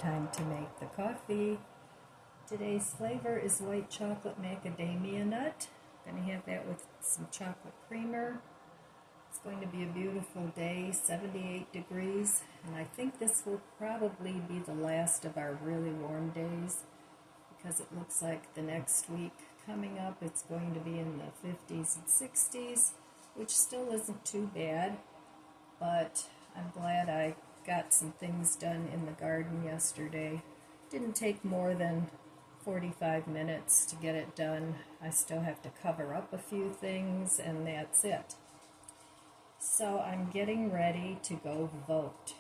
time to make the coffee. Today's flavor is white chocolate macadamia nut. I'm going to have that with some chocolate creamer. It's going to be a beautiful day, 78 degrees, and I think this will probably be the last of our really warm days because it looks like the next week coming up it's going to be in the 50s and 60s, which still isn't too bad, but I'm glad I got some things done in the garden yesterday. Didn't take more than 45 minutes to get it done. I still have to cover up a few things and that's it. So I'm getting ready to go vote.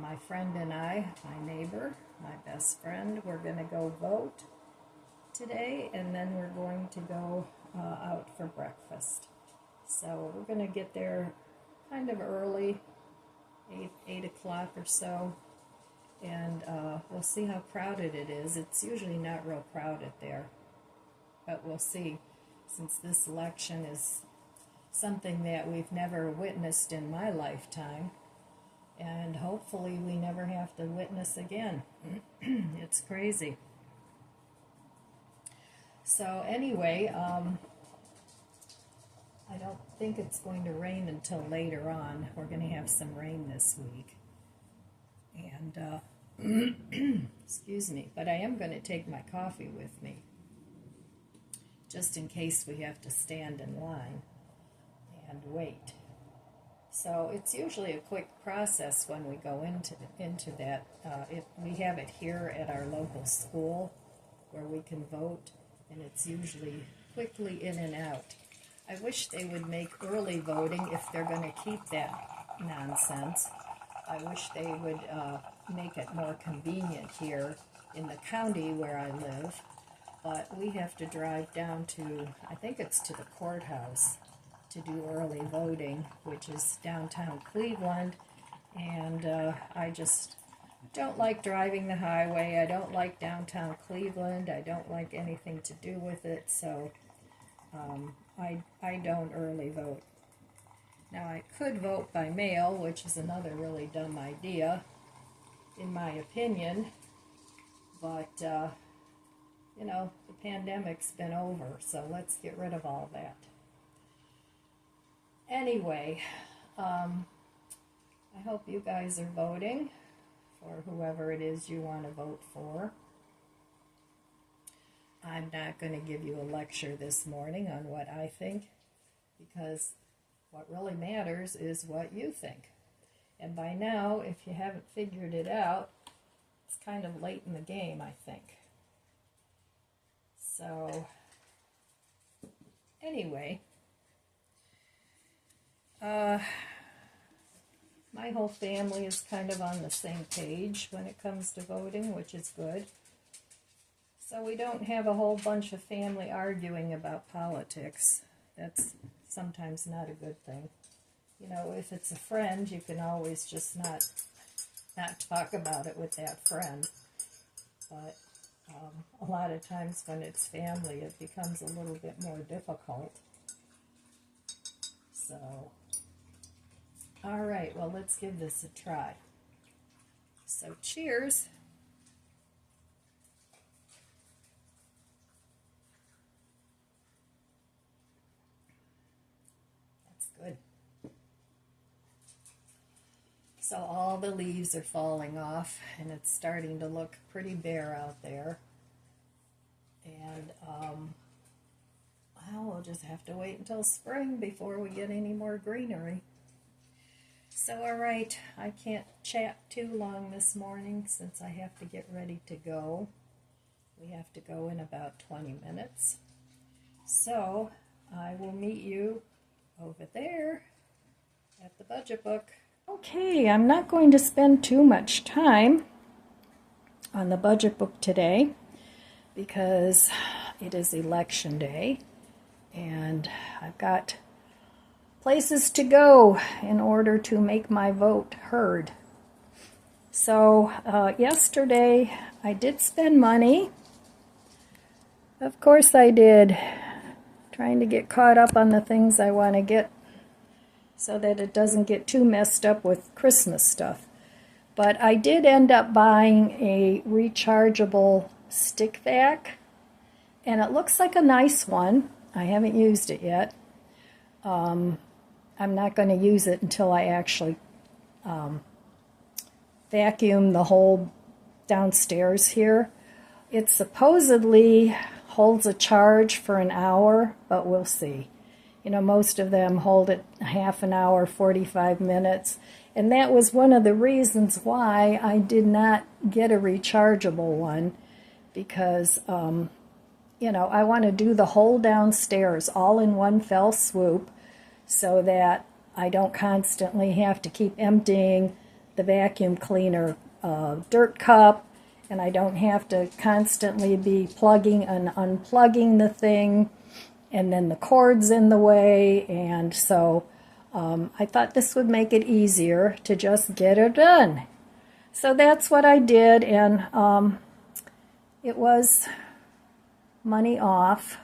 My friend and I, my neighbor, my best friend, we're going to go vote today, and then we're going to go out for breakfast. So we're going to get there kind of early, 8 o'clock or so, and we'll see how crowded it is. It's usually not real crowded there, but we'll see, since this election is something that we've never witnessed in my lifetime, and hopefully we never have to witness again. It's crazy. So anyway, I don't think it's going to rain until later on. We're going to have some rain this week. And, excuse me, but I am going to take my coffee with me, just in case we have to stand in line and wait. So it's usually a quick process when we go into that. We have it here at our local school where we can vote, and it's usually quickly in and out. I wish they would make early voting if they're going to keep that nonsense. I wish they would make it more convenient here in the county where I live, but we have to drive down to, I think it's to the courthouse, to do early voting, which is downtown Cleveland, and I just don't like driving the highway. I don't like downtown Cleveland. I don't like anything to do with it, so I don't early vote. Now, I could vote by mail, which is another really dumb idea, in my opinion, but, you know, the pandemic's been over, so let's get rid of all that. Anyway, I hope you guys are voting for whoever it is you want to vote for. I'm not going to give you a lecture this morning on what I think, because what really matters is what you think. And by now, if you haven't figured it out, it's kind of late in the game, I think. So, anyway, my whole family is kind of on the same page when it comes to voting, which is good. So we don't have a whole bunch of family arguing about politics. That's sometimes not a good thing. You know, if it's a friend, you can always just not talk about it with that friend. But a lot of times when it's family, it becomes a little bit more difficult. So, all right, well, let's give this a try. So, cheers. That's good. So all the leaves are falling off, and it's starting to look pretty bare out there. And, well, we'll just have to wait until spring before we get any more greenery. So, all right, I can't chat too long this morning since I have to get ready to go. We have to go in about 20 minutes. So, I will meet you over there at the budget book. Okay, I'm not going to spend too much time on the budget book today because it is election day and I've got places to go in order to make my vote heard. So yesterday I did spend money. Of course I did. Trying to get caught up on the things I want to get so that it doesn't get too messed up with Christmas stuff. But I did end up buying a rechargeable stick vac, and it looks like a nice one. I haven't used it yet. I'm not going to use it until I actually vacuum the whole downstairs here. It supposedly holds a charge for an hour, but we'll see. You know, most of them hold it half an hour, 45 minutes. And that was one of the reasons why I did not get a rechargeable one, because, you know, I want to do the whole downstairs all in one fell swoop so that I don't constantly have to keep emptying the vacuum cleaner dirt cup, and I don't have to constantly be plugging and unplugging the thing, and then the cord's in the way, and so I thought this would make it easier to just get it done. So that's what I did, and it was money off.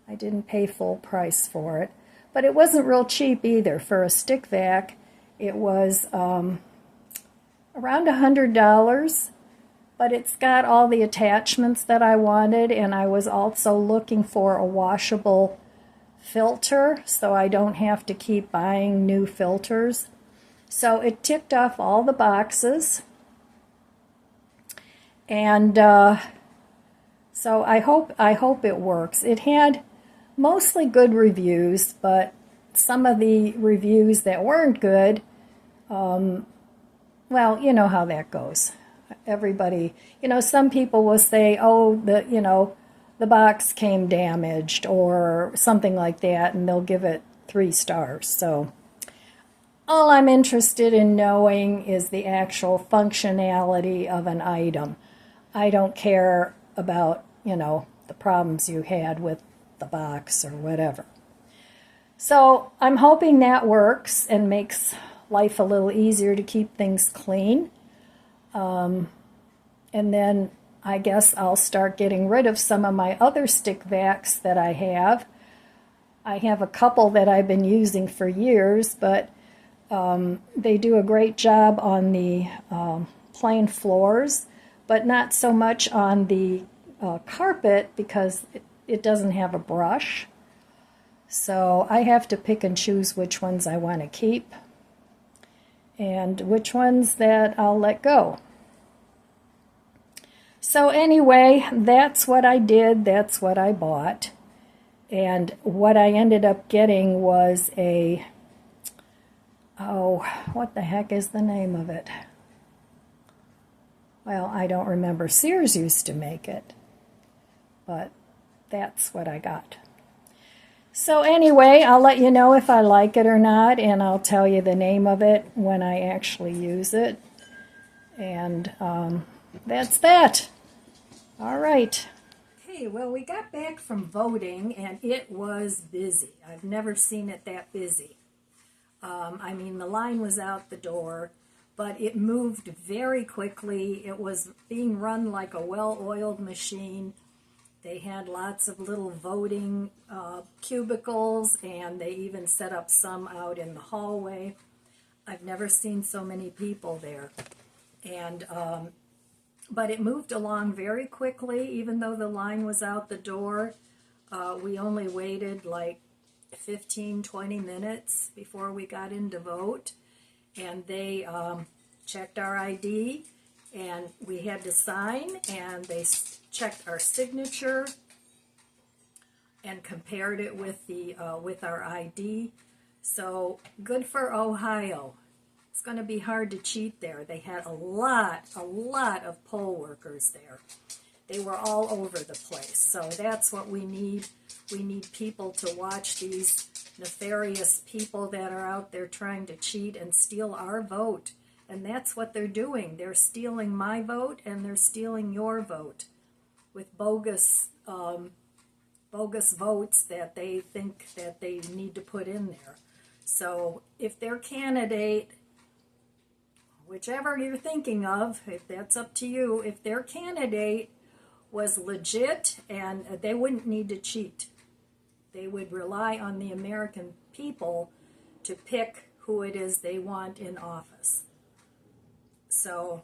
I didn't pay full price for it, but it wasn't real cheap either. For a stick vac, it was around $100, but it's got all the attachments that I wanted, and I was also looking for a washable filter so I don't have to keep buying new filters. So it ticked off all the boxes, and so I hope it works. It had mostly good reviews, but some of the reviews that weren't good, well, you know how that goes. Everybody, you know, some people will say, oh, the box came damaged or something like that, and they'll give it 3 stars. So all I'm interested in knowing is the actual functionality of an item. I don't care about, you know, the problems you had with the box or whatever. So I'm hoping that works and makes life a little easier to keep things clean. And then I guess I'll start getting rid of some of my other stick vacs that I have. I have a couple that I've been using for years, but they do a great job on the plain floors, but not so much on the carpet because it doesn't have a brush. So I have to pick and choose which ones I want to keep and which ones that I'll let go. So anyway, that's what I did, that's what I bought. And what I ended up getting was a, oh, what the heck is the name of it? Well, I don't remember. Sears used to make it, but that's what I got. So anyway, I'll let you know if I like it or not, and I'll tell you the name of it when I actually use it. And that's that. All right. Okay, well, we got back from voting, and it was busy. I've never seen it that busy. I mean, the line was out the door, but it moved very quickly. It was being run like a well-oiled machine. They had lots of little voting cubicles, and they even set up some out in the hallway. I've never seen so many people there. And but it moved along very quickly, even though the line was out the door. We only waited like 15, 20 minutes before we got in to vote. And they checked our ID, and we had to sign, and they checked our signature and compared it with the with our ID. So good for Ohio. It's going to be hard to cheat there. They had a lot of poll workers there. They were all over the place. So that's what we need. We need people to watch these nefarious people that are out there trying to cheat and steal our vote. And that's what they're doing. They're stealing my vote, and they're stealing your vote with bogus votes that they think that they need to put in there. So if their candidate, whichever you're thinking of, if that's up to you, if their candidate was legit, and they wouldn't need to cheat. They would rely on the American people to pick who it is they want in office. So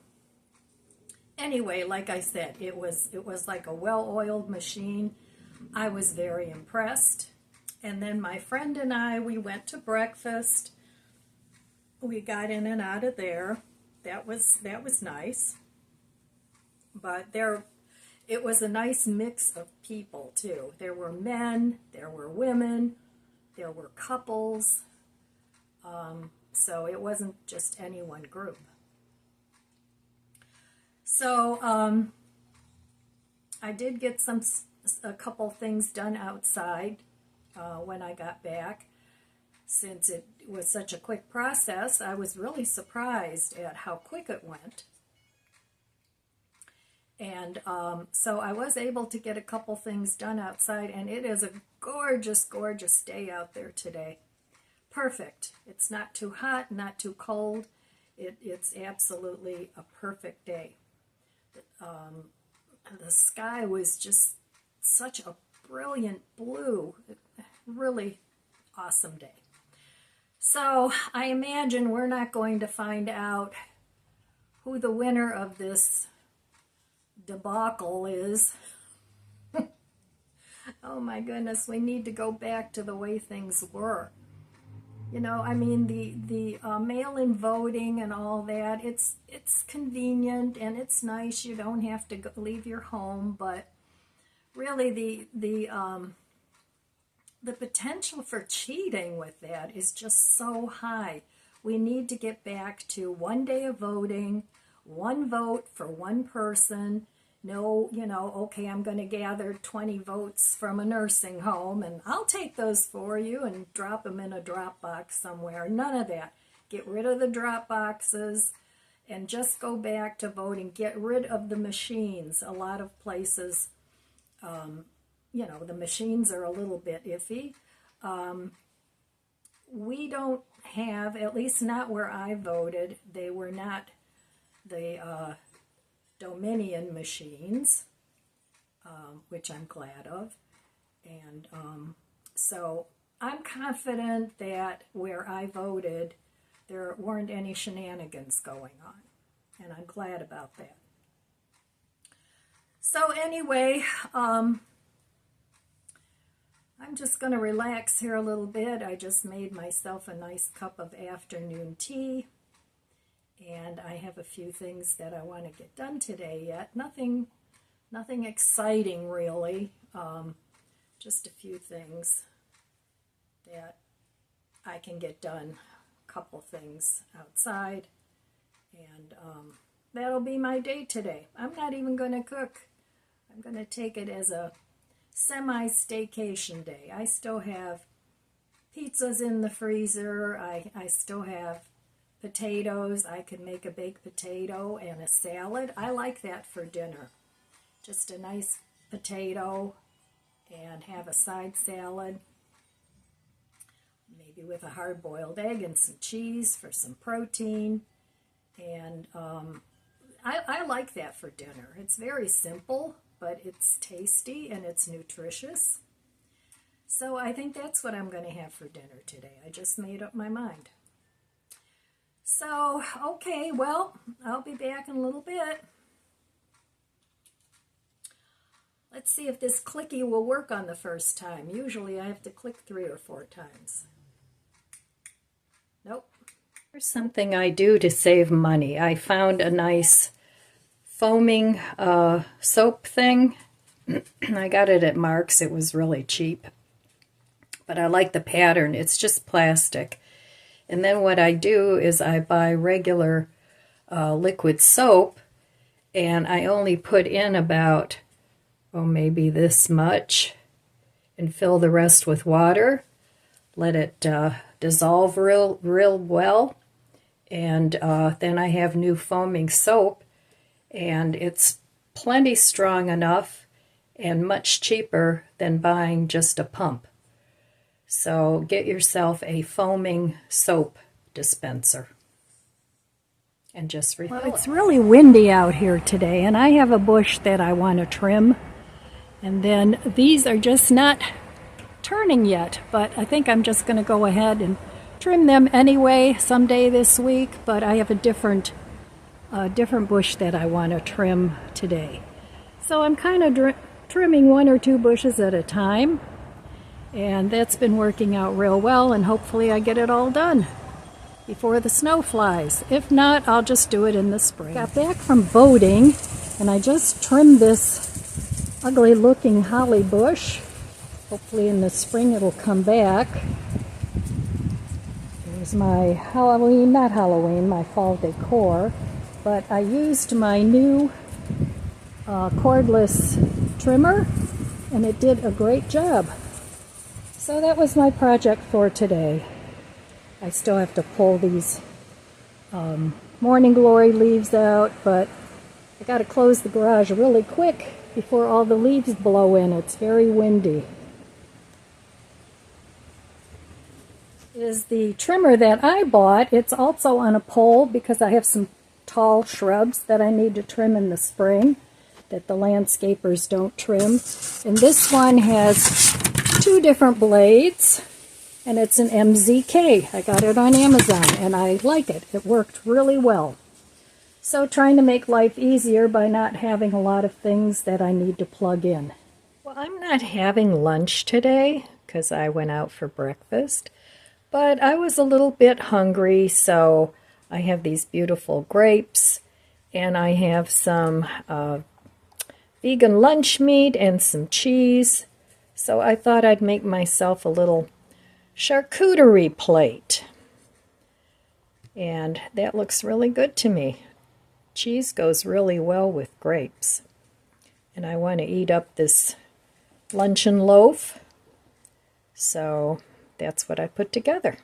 anyway, like I said, it was like a well-oiled machine. I was very impressed. And then my friend and I, we went to breakfast. We got in and out of there. That was nice. But it was a nice mix of people too. There were men, there were women, there were couples. So it wasn't just any one group. So I did get a couple things done outside when I got back. Since it was such a quick process, I was really surprised at how quick it went. And so I was able to get a couple things done outside, and it is a gorgeous, gorgeous day out there today. Perfect. It's not too hot, not too cold. It's absolutely a perfect day. The sky was just such a brilliant blue. Really awesome day. So I imagine we're not going to find out who the winner of this debacle is. Oh my goodness, we need to go back to the way things were. You know, I mean, the mail-in voting and all that, it's convenient and it's nice. You don't have to leave your home, but really the potential for cheating with that is just so high. We need to get back to one day of voting, one vote for one person. No, you know, okay, I'm going to gather 20 votes from a nursing home and I'll take those for you and drop them in a drop box somewhere. None of that. Get rid of the drop boxes and just go back to voting. Get rid of the machines. A lot of places, you know, the machines are a little bit iffy. We don't have, at least not where I voted, they were not the Dominion machines, which I'm glad of. And so I'm confident that where I voted, there weren't any shenanigans going on. And I'm glad about that. So anyway, I'm just going to relax here a little bit. I just made myself a nice cup of afternoon tea. And I have a few things that I want to get done today yet. Nothing exciting really. Just a few things that I can get done. A couple things outside. And that'll be my day today. I'm not even going to cook. I'm going to take it as a semi-staycation day. I still have pizzas in the freezer. I still have potatoes. I could make a baked potato and a salad. I like that for dinner. Just a nice potato and have a side salad. Maybe with a hard-boiled egg and some cheese for some protein. And I like that for dinner. It's very simple, but it's tasty and it's nutritious. So I think that's what I'm going to have for dinner today. I just made up my mind. So, okay, well, I'll be back in a little bit. Let's see if this clicky will work on the first time. Usually I have to click 3 or 4 times. Nope. Here's something I do to save money. I found a nice foaming soap thing. I got it at Mark's. It was really cheap. But I like the pattern. It's just plastic. And then what I do is I buy regular liquid soap, and I only put in about, maybe this much, and fill the rest with water. Let it dissolve real well, and then I have new foaming soap, and it's plenty strong enough and much cheaper than buying just a pump. So get yourself a foaming soap dispenser and just refill it. Well, it's really windy out here today, and I have a bush that I want to trim. And then these are just not turning yet, but I think I'm just going to go ahead and trim them anyway someday this week. But I have a different a different bush that I want to trim today. So I'm kind of trimming 1 or 2 bushes at a time, and that's been working out real well, and hopefully I get it all done before the snow flies. If not, I'll just do it in the spring. Got back from boating, and I just trimmed this ugly looking holly bush. Hopefully in the spring it'll come back. Here's my Halloween, not Halloween, my fall decor. But I used my new cordless trimmer, and it did a great job. So that was my project for today. I still have to pull these morning glory leaves out, but I got to close the garage really quick before all the leaves blow in. It's very windy. Is the trimmer that I bought. It's also on a pole because I have some tall shrubs that I need to trim in the spring that the landscapers don't trim. And this one has 2 different blades, and it's an MZK. I got it on Amazon, and I like it. It worked really well. So trying to make life easier by not having a lot of things that I need to plug in. Well, I'm not having lunch today because I went out for breakfast, but I was a little bit hungry, so I have these beautiful grapes, and I have some vegan lunch meat and some cheese. So I thought I'd make myself a little charcuterie plate. And that looks really good to me. Cheese goes really well with grapes. And I want to eat up this luncheon loaf. So that's what I put together.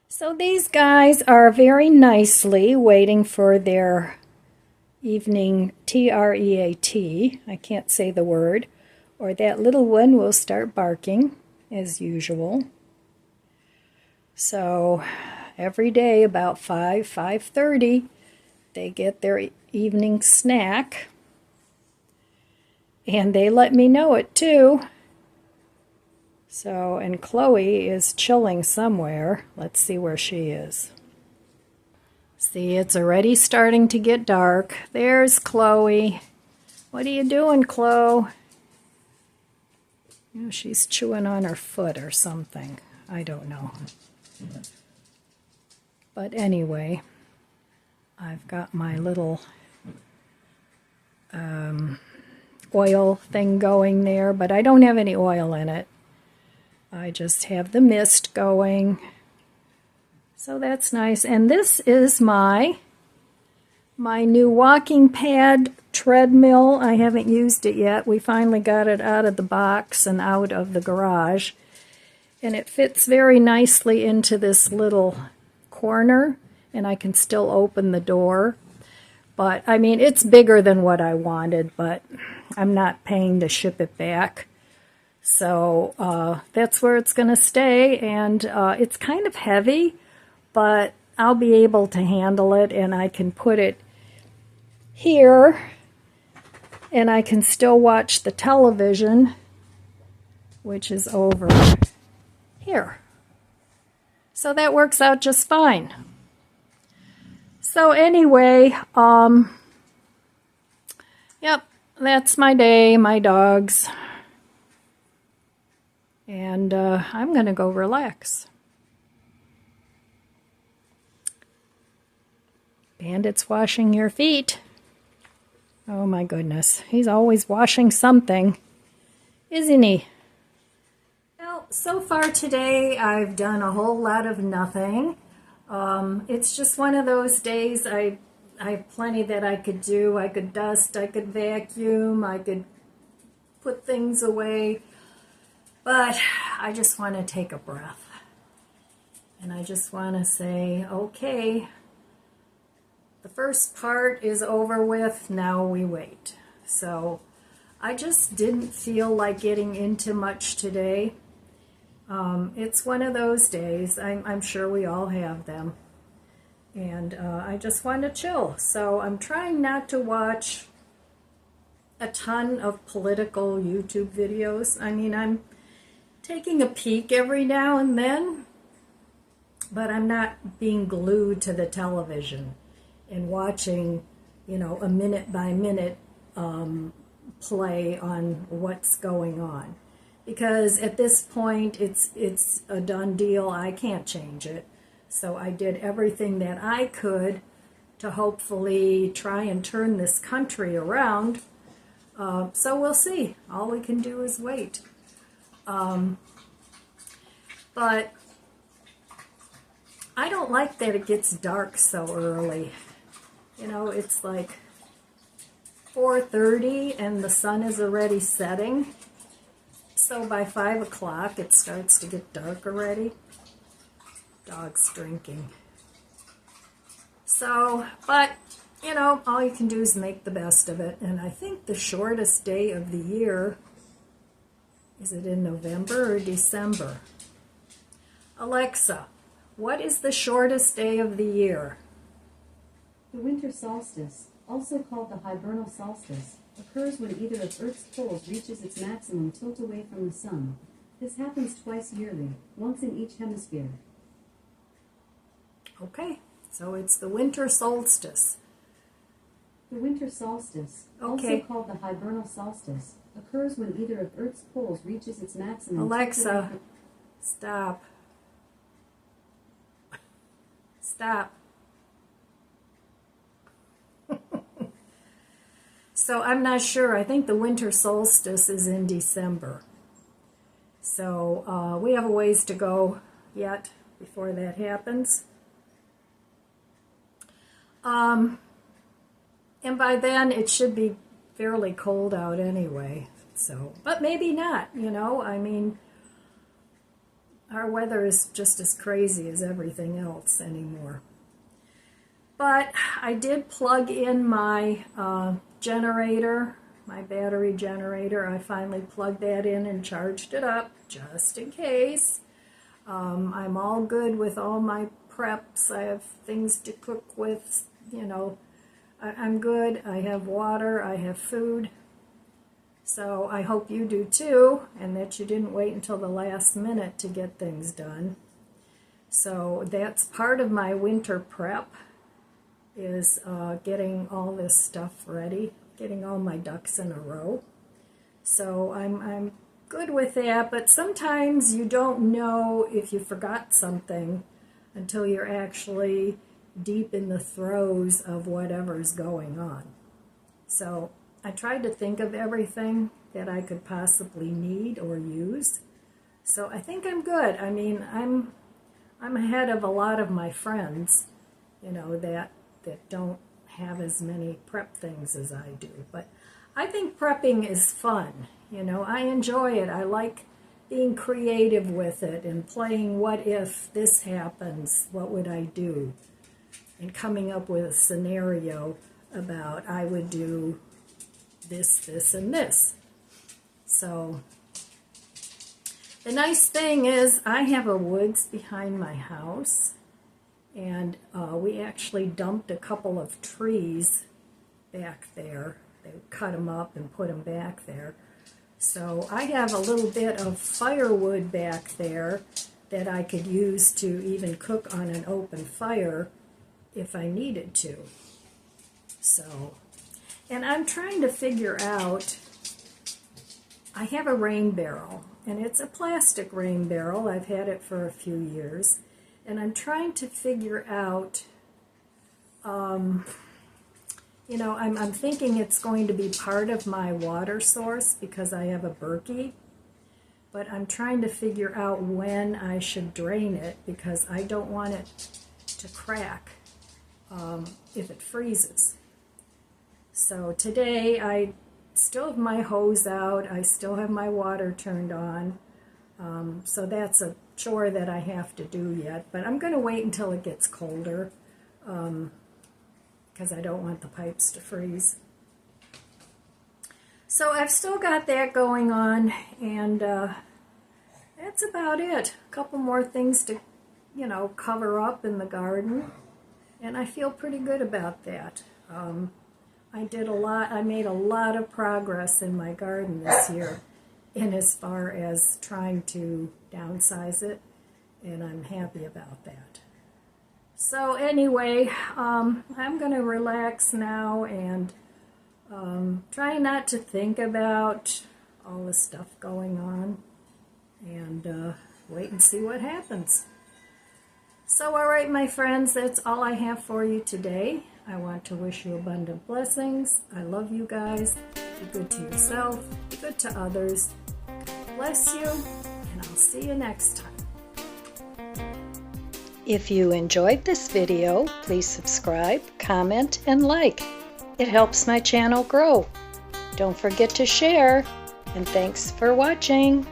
So these guys are very nicely waiting for their evening treat. I can't say the word. Or that little one will start barking, as usual. So every day about 5:30, they get their evening snack. And they let me know it too. So, and Chloe is chilling somewhere. Let's see where she is. See, it's already starting to get dark. There's Chloe. What are you doing, Chloe? You know, she's chewing on her foot or something. I don't know. But anyway, I've got my little oil thing going there, but I don't have any oil in it. I just have the mist going. So that's nice. And this is my new walking pad treadmill. I haven't used it yet. We finally got it out of the box and out of the garage. And it fits very nicely into this little corner, and I can still open the door. But, I mean, it's bigger than what I wanted, but I'm not paying to ship it back. So that's where it's going to stay, and it's kind of heavy, but I'll be able to handle it, and I can put it here, and I can still watch the television, which is over here. So that works out just fine. So anyway, yep, that's my day, my dogs. And I'm going to go relax. Bandit's washing your feet. Oh my goodness, he's always washing something, isn't he? Well, so far today I've done a whole lot of nothing. It's just one of those days. I have plenty that I could do. I could dust, I could vacuum, I could put things away. But I just want to take a breath. And I just want to say, okay, the first part is over with, now we wait. So I just didn't feel like getting into much today. It's one of those days. I'm sure we all have them. And I just want to chill. So I'm trying not to watch a ton of political YouTube videos. I mean, I'm taking a peek every now and then, but I'm not being glued to the television. and watching, a minute by minute play on what's going on. Because at this point, it's a done deal. I can't change it. So I did everything that I could to hopefully try and turn this country around. So we'll see. All we can do is wait. But I don't like that it gets dark so early. It's like 4:30 and the sun is already setting. So by 5 o'clock it starts to get dark already. Dog's drinking. So, but, all you can do is make the best of it. And I think the shortest day of the year, is it in November or December? Alexa, what is the shortest day of the year? The winter solstice, also called the hibernal solstice, occurs when either of Earth's poles reaches its maximum tilt away from the sun. This happens twice yearly, once in each hemisphere. Okay, so it's the winter solstice. The winter solstice, Okay. also called the hibernal solstice, occurs when either of Earth's poles reaches its maximum. Alexa, stop. Stop. So I'm not sure. I think the winter solstice is in December. So we have a ways to go yet before that happens. And by then it should be fairly cold out anyway. So, but maybe not, I mean, our weather is just as crazy as everything else anymore. But I did plug in my generator, my battery generator. I finally plugged that in and charged it up just in case. I'm all good with all my preps. I have things to cook with, I'm good. I have water, I have food. So I hope you do too, and that you didn't wait until the last minute to get things done. So that's part of my winter prep, is getting all this stuff ready, getting all my ducks in a row. So I'm good with that, but sometimes you don't know if you forgot something until you're actually deep in the throes of whatever's going on. So I tried to think of everything that I could possibly need or use. So I think I'm good. I mean, I'm ahead of a lot of my friends, that don't have as many prep things as I do. But I think prepping is fun. I enjoy it. I like being creative with it and playing what if this happens, what would I do? And coming up with a scenario about I would do this, this, and this. So the nice thing is I have a woods behind my house, and we actually dumped a couple of trees back there. They cut them up and put them back there. So I have a little bit of firewood back there that I could use to even cook on an open fire if I needed to. So, and I'm trying to figure out, I have a rain barrel, and it's a plastic rain barrel. I've had it for a few years, and I'm trying to figure out, I'm thinking it's going to be part of my water source because I have a Berkey, but I'm trying to figure out when I should drain it because I don't want it to crack if it freezes. So today I still have my hose out, I still have my water turned on, so that's a chore that I have to do yet, but I'm going to wait until it gets colder because I don't want the pipes to freeze. So I've still got that going on, and that's about it. A couple more things to, cover up in the garden, and I feel pretty good about that. I made a lot of progress in my garden this year in as far as trying to downsize it, and I'm happy about that. So anyway, I'm going to relax now and try not to think about all the stuff going on and wait and see what happens. So alright my friends, that's all I have for you today. I want to wish you abundant blessings. I love you guys. Be good to yourself. Be good to others. Bless you, and I'll see you next time. If you enjoyed this video, please subscribe, comment, and like. It helps my channel grow. Don't forget to share, and thanks for watching.